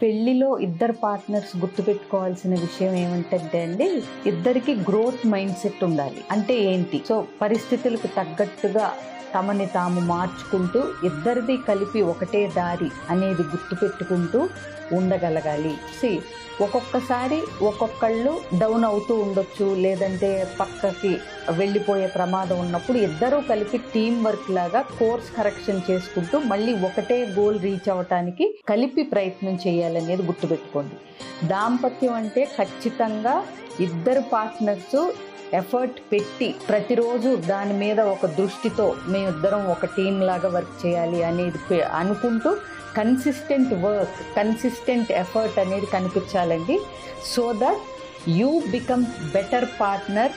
పెళ్లిలో ఇద్దరు పార్ట్నర్స్ గుర్తుపెట్టుకోవాల్సిన విషయం ఏమంటే అండి, ఇద్దరికి గ్రోత్ మైండ్ సెట్ ఉండాలి. అంటే ఏంటి? సో పరిస్థితులకు తగ్గట్టుగా తమని తాము మార్చుకుంటూ ఇద్దరిది కలిపి ఒకటే దారి అనేది గుర్తుపెట్టుకుంటూ ఉండగలగాలి. ఒక్కొక్కసారి ఒక్కొక్కళ్ళు డౌన్ అవుతూ ఉండొచ్చు, లేదంటే పక్కకి వెళ్ళిపోయే ప్రమాదం ఉన్నప్పుడు ఇద్దరూ కలిపి టీం వర్క్ లాగా కోర్స్ కరెక్షన్ చేసుకుంటూ మళ్ళీ ఒకటే గోల్ రీచ్ అవ్వటానికి కలిపి ప్రయత్నం చేయాలనేది గుర్తుపెట్టుకోండి. దాంపత్యం అంటే ఖచ్చితంగా ఇద్దరు పార్ట్నర్స్ ఎఫర్ట్ పెట్టి ప్రతిరోజు దాని మీద ఒక దృష్టితో మేమిద్దరం ఒక టీం లాగా వర్క్ చేయాలి అనేది అనుకుంటూ కన్సిస్టెంట్ వర్క్, కన్సిస్టెంట్ ఎఫర్ట్ అనేది కనిపించాలండి. So that you become better partner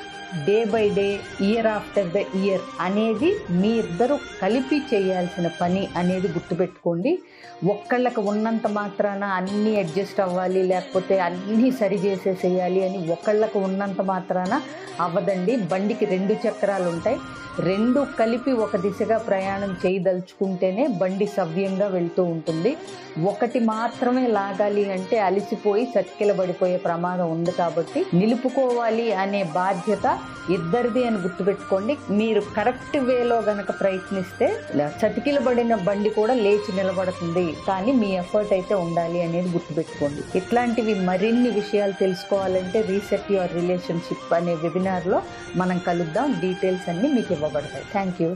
day by day, year after the year అనేది మీ ఇద్దరు కలిపి చేయాల్సిన పని అనేది గుర్తుపెట్టుకోండి. ఒక్కళ్ళకి ఉన్నంత మాత్రాన అన్నీ అడ్జస్ట్ అవ్వాలి, లేకపోతే అన్నీ సరి చేసేసేయాలి అని ఒకళ్ళకు ఉన్నంత మాత్రాన అవ్వదండి. బండికి 2 చక్రాలు ఉంటాయి. 2 కలిపి ఒక దిశగా ప్రయాణం చేయదలుచుకుంటేనే బండి సవ్యంగా వెళ్తూ ఉంటుంది. ఒకటి మాత్రమే లాగాలి అంటే అలిసిపోయి చతికిలబడిపోయే ప్రమాదం ఉంది. కాబట్టి నిలుపుకోవాలి అనే బాధ్యత ఇద్దరిది అని గుర్తుపెట్టుకోండి. మీరు కరెక్ట్ వేలో గనక ప్రయత్నిస్తే చతికిలబడిన బండి కూడా లేచి నిలబడుతుంది, కానీ మీ ఎఫర్ట్ అయితే ఉండాలి అనేది గుర్తుపెట్టుకోండి. ఇట్లాంటివి మరిన్ని విషయాలు తెలుసుకోవాలంటే రీసెట్ యువర్ రిలేషన్షిప్ అనే వెబినార్లో మనం కలుద్దాం. డీటెయిల్స్ అన్నీ మీకు ఇవ్వబడతాయి. Thank you.